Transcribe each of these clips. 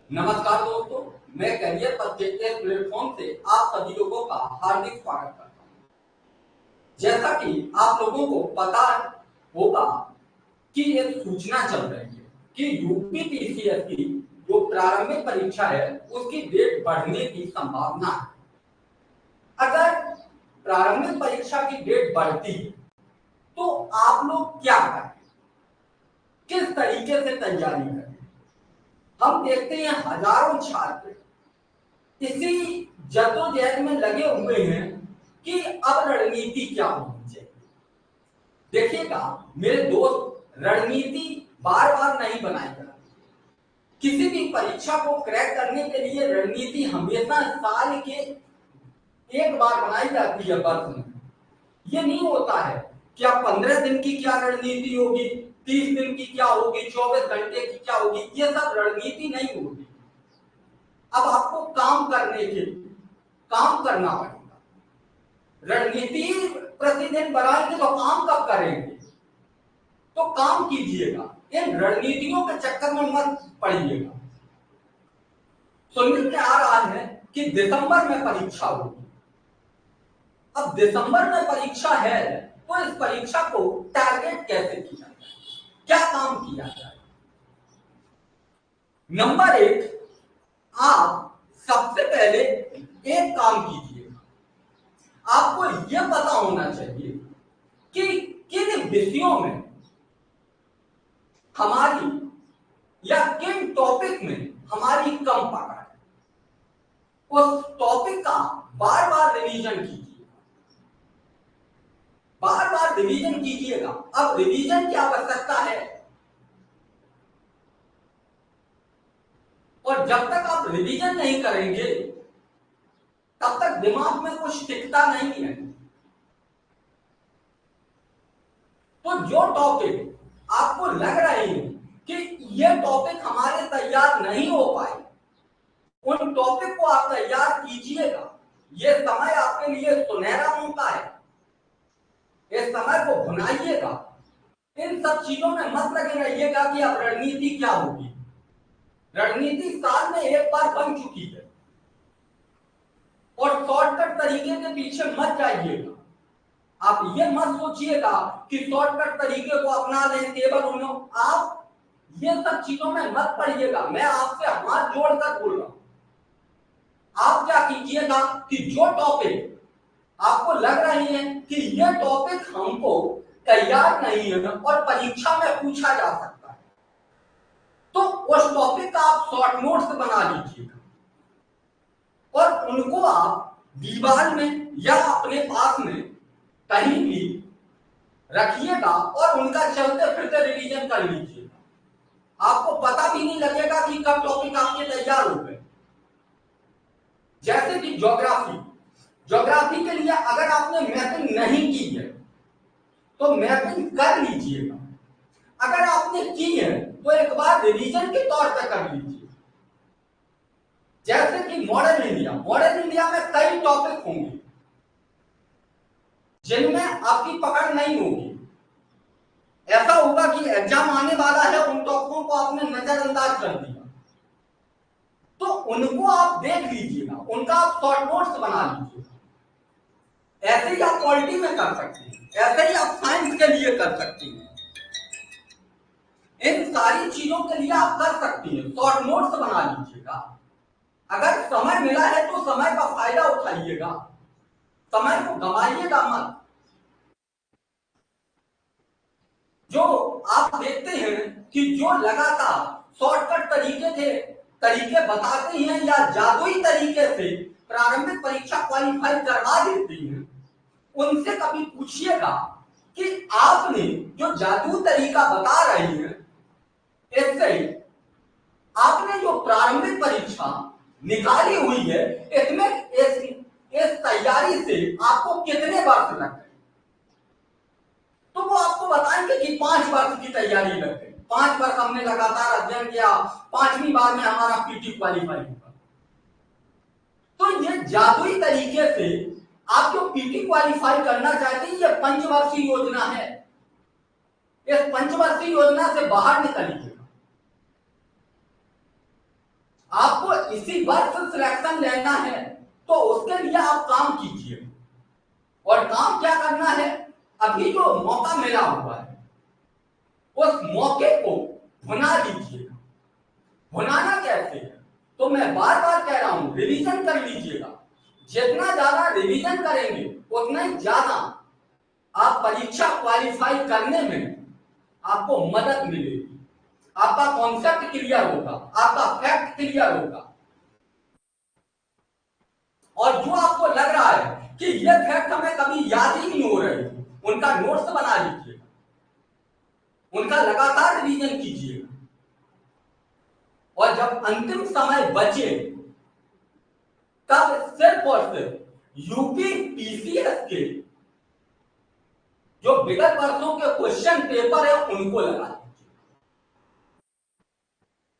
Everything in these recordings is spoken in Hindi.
नमस्कार दोस्तों, मैं करियर पथ के इस प्लेटफॉर्म से आप सभी लोगों का हार्दिक स्वागत करता हूं। जैसा कि आप लोगों को पता होगा कि एक सूचना चल रही है कि यूपीपीसीएस की जो प्रारंभिक परीक्षा है उसकी डेट बढ़ने की संभावना है। अगर प्रारंभिक परीक्षा की डेट बढ़ती है तो आप लोग क्या करें, किस तरीके से तैयारी करें? हम देखते हैं हजारों छात्र इसी जद्दोजहद में लगे हुए हैं कि अब रणनीति क्या होनी चाहिए। देखिएगा मेरे दोस्त, रणनीति बार बार नहीं बनाई जाती। किसी भी परीक्षा को क्रैक करने के लिए रणनीति हमेशा साल के एक बार बनाई जाती है वर्ष में। ये नहीं होता है क्या 15 दिन की क्या रणनीति होगी, 30 दिन की क्या होगी, 24 घंटे की क्या होगी, ये सब रणनीति नहीं होगी। अब आपको काम करने के लिए काम करना पड़ेगा। रणनीति प्रतिदिन बनाएंगे तो काम कब करेंगे? तो काम कीजिएगा, इन रणनीतियों के चक्कर में मत पड़िएगा। सुनने में आ रहा है कि दिसंबर में परीक्षा होगी। अब दिसंबर में परीक्षा है तो इस परीक्षा को टारगेट कैसे किया जाए, क्या काम किया जाए? नंबर एक, आप सबसे पहले एक काम कीजिएगा। आपको यह पता होना चाहिए कि किन विषयों में हमारी या किन टॉपिक में हमारी कम पकड़ है। उस टॉपिक का बार बार रिवीजन कीजिएगा, बार बार रिवीजन कीजिएगा। अब रिवीजन की आवश्यकता है और जब तक आप रिवीजन नहीं करेंगे तब तक दिमाग में कुछ टिकता नहीं है। तो जो टॉपिक आपको लग रहे हैं कि ये टॉपिक हमारे तैयार नहीं हो पाए, उन टॉपिक को आप तैयार कीजिएगा। ये समय आपके लिए सुनहरा मौका है, इस समय को भुनाइएगा। इन सब चीजों में मत लगे रहिएगा कि अब रणनीति क्या होगी। रणनीति साल में एक बार बन चुकी है और शॉर्टकट तरीके के पीछे मत जाइएगा। आप ये मत सोचिएगा कि शॉर्टकट तरीके को अपना लें, केवल उन्हें आप ये सब चीजों में मत पड़िएगा। मैं आपसे हाथ जोड़कर बोल रहा हूं, आप क्या कीजिएगा कि जो टॉपिक आपको लग रही है कि यह टॉपिक हमको तैयार नहीं है और परीक्षा में पूछा जा सकता है, तो उस टॉपिक का आप शॉर्ट नोट्स बना लीजिएगा और उनको आप दीवार में या अपने पास में कहीं भी रखिएगा और उनका चलते फिरते रिवीजन कर लीजिएगा। आपको पता भी नहीं लगेगा कि कब टॉपिक आपके तैयार हो गए। जैसे कि ज्योग्राफी के लिए अगर आपने मैपिंग नहीं की है तो मैपिंग कर लीजिएगा। अगर आपने की है तो एक बार रिवीजन के तौर पर कर लीजिए। जैसे कि मॉडर्न इंडिया में कई टॉपिक होंगे जिनमें आपकी पकड़ नहीं होगी। ऐसा होगा कि एग्जाम आने वाला है, उन टॉपिकों को आपने नजरअंदाज कर दिया, तो उनको आप देख लीजिएगा, उनका आप शॉर्ट नोट्स बना लीजिएगा। ऐसे ही आप पॉलिटी में कर सकते हैं, ऐसे ही आप साइंस के लिए कर सकते हैं। इन सारी चीजों के लिए आप कर सकती हैं, शॉर्ट नोट्स बना लीजिएगा। अगर समय मिला है तो समय का फायदा उठाइएगा, समय को गंवाइएगा मत। जो आप देखते हैं कि जो लगातार शॉर्टकट तरीके बताते हैं या जादुई तरीके से प्रारंभिक परीक्षा क्वालिफाई करवा देती हैं, उनसे कभी पूछिएगा कि आपने जो जादू तरीका बता रहे हैं, इससे आपने जो प्रारंभिक परीक्षा निकाली हुई है, इसमें इस तैयारी से आपको कितने वर्ष लग गए? तो वो आपको बताएंगे कि 5 वर्ष की तैयारी लग गई, 5 वर्ष हमने लगातार अध्ययन किया, 5वीं बार में हमारा पीटी क्वालिफाई हुआ। तो ये जादुई तरीके से आप जो पीटी क्वालिफाई करना चाहते हैं, ये पंचवर्षीय योजना है। इस पंचवर्षीय योजना से बाहर निकलिएगा। इसी वर्ष सिलेक्शन लेना है तो उसके लिए आप काम कीजिए। और काम क्या करना है, अभी जो मौका मिला हुआ है उस मौके को भुना लीजिएगा। भुनाना कैसे है, तो मैं बार बार कह रहा हूं, रिवीजन कर लीजिएगा। जितना ज्यादा रिवीजन करेंगे उतना ही ज्यादा आप परीक्षा क्वालिफाई करने में आपको मदद मिलेगी। आपका कॉन्सेप्ट क्लियर होगा, आपका फैक्ट क्लियर होगा। और जो आपको लग रहा है कि ये फैक्ट हमें कभी याद ही नहीं हो रही, उनका नोट्स बना लीजिएगा, उनका लगातार रिवीजन कीजिएगा। और जब अंतिम समय बचे तब सिर्फ और सिर्फ यूपी पीसीएस के जो विगत वर्षों के क्वेश्चन पेपर है उनको लगा लीजिए।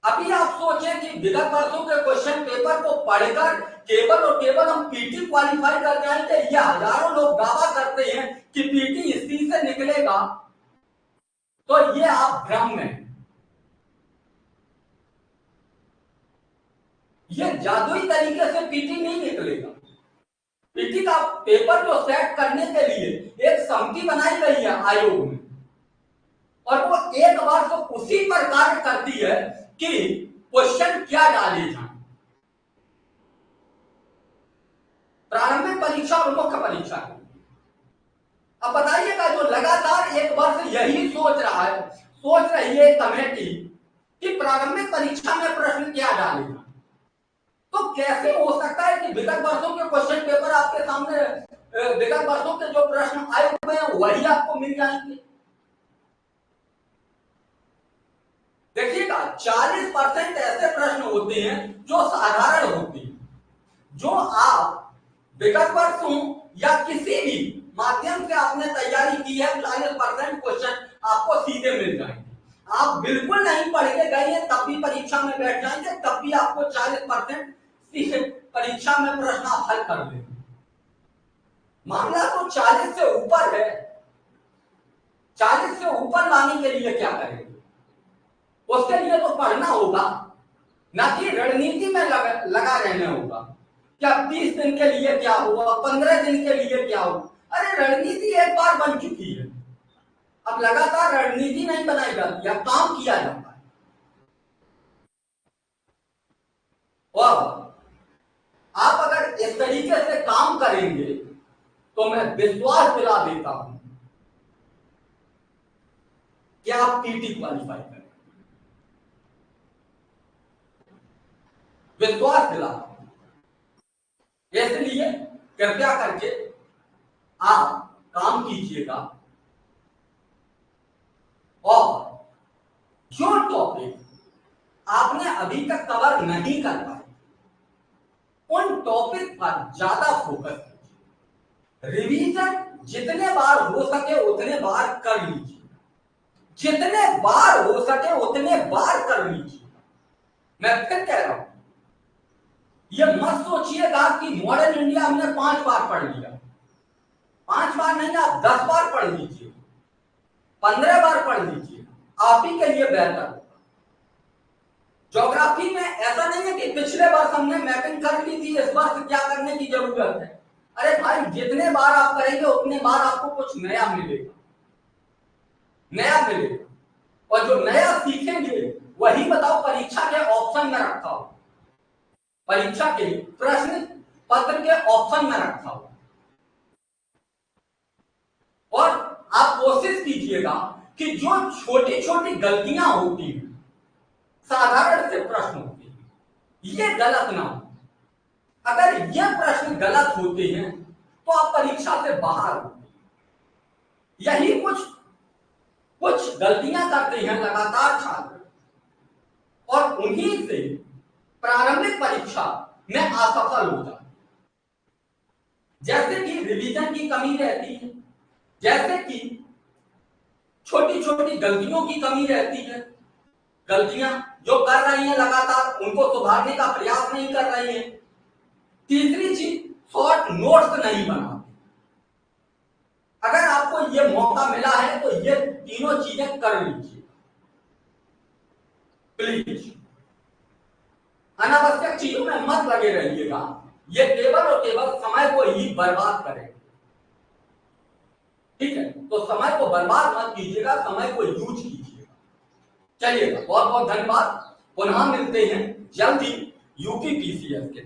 अभी आप सोचें कि विगत वर्षों के क्वेश्चन पेपर को पढ़कर केवल और केवल हम पीटी क्वालिफाई कर जाएंगे, ये हजारों लोग दावा करते हैं कि पीटी इसी से निकलेगा, तो ये आप भ्रम में, ये जादुई तरीके से पीटी नहीं निकलेगा। पीटी का पेपर जो सेट करने के लिए एक समिति बनाई गई है आयोग में, और वो एक बार तो उसी पर कार्य करती है कि क्वेश्चन क्या डाले जाए, प्रारंभिक परीक्षा और मुख्य परीक्षा। अब बताइएगा, जो लगातार एक वर्ष यही सोच रही है कमेटी कि प्रारंभिक परीक्षा में प्रश्न क्या डालेगा, तो कैसे हो सकता है कि विगत वर्षों के क्वेश्चन पेपर आपके सामने, विगत वर्षों के जो प्रश्न आए हुए हैं वही आपको मिल जाएंगे। देखिएगा, 40% ऐसे प्रश्न होते हैं जो साधारण होते हैं, जो आप विगत वर्षों या किसी भी माध्यम से आपने तैयारी की है, 40% क्वेश्चन आपको सीधे मिल जाएंगे। आप बिल्कुल नहीं पढ़ के गए हैं तब भी परीक्षा में बैठ जाएंगे, तब भी आपको 40% परीक्षा में प्रश्न आप हल कर लेंगे। मामला तो 40 से ऊपर है। 40 से ऊपर लाने के लिए क्या करेंगे, उसके लिए तो पढ़ना होगा, ना कि रणनीति में लगा रहना होगा। क्या 30 दिन के लिए क्या हुआ, 15 दिन के लिए क्या हुआ? अरे रणनीति एक बार बन चुकी है, अब लगातार रणनीति नहीं बनाई जाती है, काम किया जाता है। और आप अगर इस तरीके से काम करेंगे तो मैं विश्वास दिला देता हूं कि आप पीटी क्वालिफाई करें, विश्वास दिलाता हूं। इसलिए कृपया करके आप काम कीजिएगा और जो टॉपिक आपने अभी तक कवर नहीं कर पाए उन टॉपिक पर ज्यादा फोकस कीजिए। रिवीजन जितने बार हो सके उतने बार कर लीजिए, जितने बार हो सके उतने बार कर लीजिए। मैं फिर कह रहा हूं, ये मत सोचिएगा कि मॉडर्न इंडिया हमने 5 बार पढ़ लिया। 5 बार नहीं, आप 10 बार पढ़ लीजिए, 15 बार पढ़ लीजिए, आप ही के लिए बेहतर होगा। ज्योग्राफी में ऐसा नहीं है कि पिछले वर्ष हमने मैपिंग कर ली थी, इस वर्ष क्या करने की जरूरत है। अरे भाई, जितने बार आप करेंगे उतने बार आपको कुछ नया मिलेगा, नया मिलेगा। और जो नया सीखेंगे वही बताओ परीक्षा के ऑप्शन में रखा हो, परीक्षा के प्रश्न पत्र के ऑप्शन में रखा हो। और आप कोशिश कीजिएगा कि जो छोटी छोटी गलतियां होती हैं, साधारण से प्रश्न होते हैं, ये गलत ना हो। अगर ये प्रश्न गलत होते हैं तो आप परीक्षा से बाहर होते हैं। यही कुछ गलतियां करते हैं लगातार छात्र, और उन्हीं से प्रारंभिक परीक्षा में असफल हो जाते। जैसे कि रिवीजन की कमी रहती है, जैसे कि छोटी छोटी गलतियों की कमी रहती है, गलतियां जो कर रही हैं लगातार उनको सुधारने का प्रयास नहीं कर रही हैं। तीसरी चीज, शॉर्ट नोट्स नहीं बनाते। अगर आपको ये मौका मिला है तो ये तीनों चीजें कर लीजिए प्लीज, अनावश्यक चीजों में मत लगे रहिएगा, ये केवल और केवल समय को ही बर्बाद करेगा। ठीक है, तो समय को बर्बाद मत कीजिएगा, समय को यूज कीजिएगा। चलिएगा, बहुत बहुत धन्यवाद। पुनः मिलते हैं जल्द ही यूपी पीसीएस के